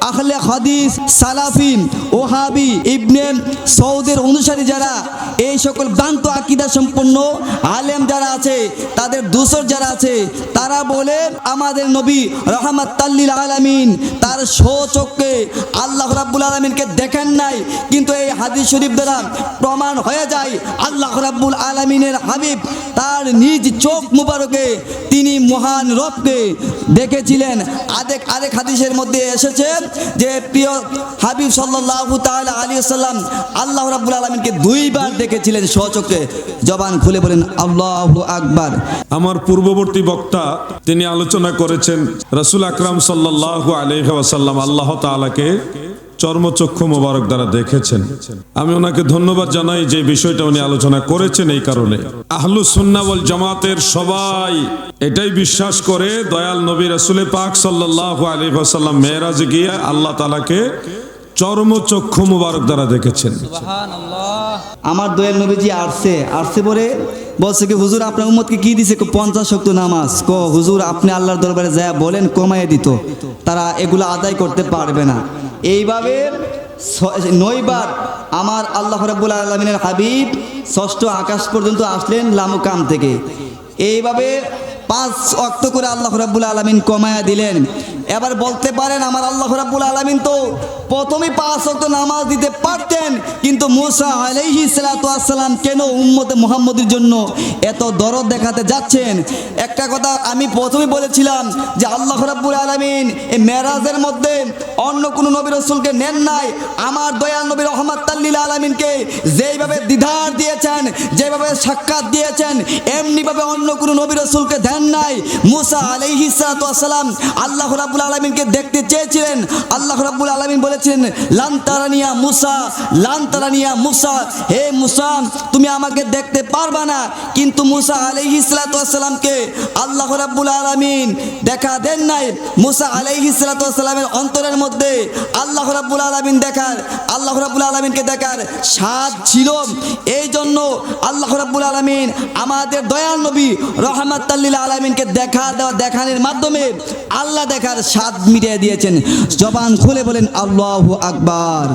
আহলে হাদিস, সালাফি, ওহাবি, ইবনে সৌদের অনুসারী যারা, এই সকল ভ্রান্ত আকীদা সম্পন্ন আলেম যারা আছে, তাদের দোসর যারা আছে, তারা বলে আমাদের নবী রাহমাতাল লিল আলামিন তার স্বচক্ষে আল্লাহ রাব্বুল আলামিনকে দেখেন নাই, কিন্তু এই হাদিস শরীফ দ্বারা প্রমাণ হয়ে যায় আল্লাহ রাব্বুল আলামিনের হাবিব তার নিজ চোখ মুবারকে তিনি মহান রবকে দেখেছিলেন। আরেক হাদিসের মধ্যে এসেছে যে প্রিয় হাবিব সাল্লাল্লাহু তাআলা আলাইহি ওয়াসাল্লাম আল্লাহ রাব্বুল আলামিনকে দুইবার দেখেছিলেন স্বচক্ষে। জবান খুলে বলেন আল্লাহু আকবার। আমার পূর্ববর্তী বক্তা তিনি আলোচনা করেছেন রাসূল আকরাম সাল্লাল্লাহু আলাইহি ওয়াসাল্লাম আল্লাহ তাআলাকে চর্মচক্ষু মোবারক দ্বারা দেখেছেন। আমি ওনাকে ধন্যবাদ জানাই যে বিষয়টা উনি আলোচনা করেছেন। এই কারণে আহলুস সুন্নাহ ওয়াল জামাতের সবাই এটাই বিশ্বাস করে দয়াল নবী রাসূল পাক সাল্লাল্লাহু আলাইহি ওয়াসাল্লাম মেরাজে গিয়ে আল্লাহ তাআলাকে চর্মচক্ষু মোবারক দ্বারা দেখেছেন। আমার দয়াল নবীজি আসছে পরে বলছে কি হুজুর আপনার উম্মতকে কি দিছে? 50 ওয়াক্ত নামাজ। হুজুর আপনি আল্লাহর দরবারে যায় বলেন কমাইয়ে দিত, তারা এগুলো আদায় করতে পারবে না। এইভাবে 9 বার আমার আল্লাহ রাব্বুল আলামিনের হাবিব 6ষ্ঠ আকাশ পর্যন্ত আসলেন লামুকাম থেকে। এইভাবে 5 ওয়াক্ত করে আল্লাহ রাব্বুল আলামিন কমায়া দিলেন। এবার বলতে পারেন আমার আল্লাহ রাব্বুল আলামিন তো প্রথমে 5 ওয়াক্ত নামাজ দিতে পারতেন, কিন্তু মুসা আলাইহিস সালাতু ওয়াস সালাম কেন উম্মতে মুহাম্মদের জন্য এত দরদ দেখাতে যাচ্ছেন? একটা কথা আমি প্রথমে বলেছিলাম যে আল্লাহ রাব্বুল আলামিন এই মেরাজের মধ্যে অন্য কোনো নবী রাসূলকে নেন নাই। আমার দয়াল নবী রাহমাতাল লিল আলামিনকে যেইভাবে দিদার দিয়েছেন, যেভাবে সাক্ষাৎ দিয়েছেন, এমনিভাবে অন্য কোনো নবী রাসূলকে দেন নাই। মুসা আলাইহিস সালাতু ওয়াস সালাম আল্লাহ রাব্বুল আলামিনকে দেখতে চেয়েছিলেন। আল্লাহ রাব্বুল আলামিন বলেছেন লান তারানিয়া মুসা, লান তারানিয়া মুসা, হে মুসা তুমি আমাকে দেখতে পারবা না। কিন্তু মুসা আলাইহিস সালাতু ওয়াস সালামকে আল্লাহ রাব্বুল আলামিন দেখা দেন নাই। মুসা আলাইহিস সালাতু ওয়াস সালামের অন্তরের মধ্যে আল্লাহ রাব্বুল আলামিনকে দেখার স্বাদ ছিল। এই জন্য আল্লাহ রাব্বুল আলামিন আমাদের দয়াল নবী রাহমাতাল লিল আলামিনকে দেখানোর মাধ্যমে আল্লাহ দেখার স্বাদ মিটিয়ে দিয়েছেন। জবান খুলে বলেন আল্লাহু আকবার।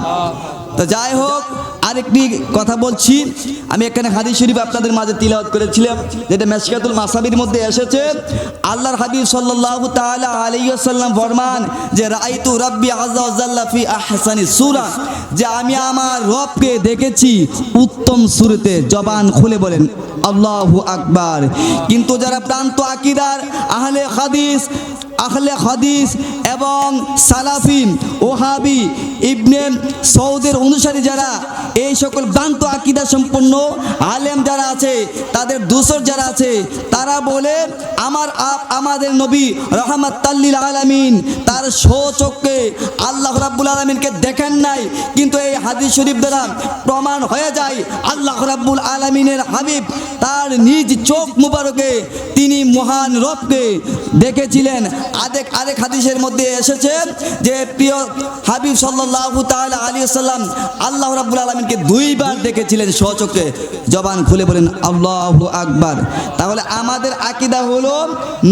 তো যাই হোক, আরেকটি কথা বলছি। আমি এখানে হাদিস শরীফ আপনাদের মাঝে তিলাওয়াত করেছিলাম, যেটা মিশকাতুল মাসাবির মধ্যে এসেছে। আল্লাহর হাবিব সাল্লাল্লাহু তাআলা আলাইহি ওয়াসাল্লাম ফরমান যে রাআইতু রাব্বি আযজা ওয়া জাল্লা ফি আহসানি সূরা, যে আমি আমার রবকে দেখেছি উত্তম সূরাতে। জবান খুলে বলেন আল্লাহু আকবার। কিন্তু যারা প্রান্ত আকীদার আহলে হাদিস এবং সালাফি, ওহাবি, ইবনে সৌদের অনুসারী যারা, এই সকল ভ্রান্ত আকীদা সম্পন্ন আলেম যারা আছে, তাদের দোসর যারা আছে, তারা বলে আমাদের নবী রাহমাতাল লিল আলামিন তার স্বচক্ষে আল্লাহ রাব্বুল আলামিনকে দেখেন নাই, কিন্তু এই হাদিস শরীফ দ্বারা প্রমাণ হয়ে যায় আল্লাহ রাব্বুল আলামিনের হাবিব তার নিজ চোখ মুবারকে তিনি মহান রবকে দেখেছিলেন। আরেক হাদিসের মধ্যে এসেছে যে প্রিয় হাবিব সাল্লাল্লাহু তাআলা আলাইহি ওয়াসাল্লাম আল্লাহ রাব্বুল আলামিনকে দুইবার দেখেছিলেন স্বচক্ষে। জবান খুলে বলেন আল্লাহু আকবার। তাহলে আমাদের আকীদা হলো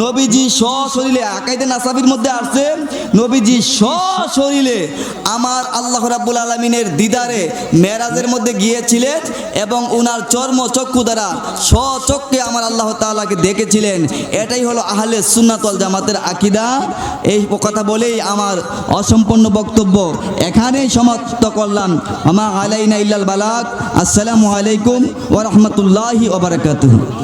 নবীজি সশরীরে, আকাইদে নাসাবির মধ্যে আছে নবীজি সশরীরে আমার আল্লাহ রাব্বুল আলামিনের দিদারে মেরাজের মধ্যে গিয়েছিলেন এবং ওনার চর্মচক্ষু দ্বারা স্বচক্ষে আমার আল্লাহ তাআলাকে দেখেছিলেন। এটাই হলো আহলে সুন্নাত ওয়াল জামাতের আকীদা। এই কথা বলেই আমার অসম্পূর্ণ বক্তব্য এখানেই সমাপ্ত করলাম। আমা আলাইনা ইল্লাল বালাগ। আসসালামু আলাইকুম ওয়া রাহমাতুল্লাহি ওয়া বারাকাতুহু।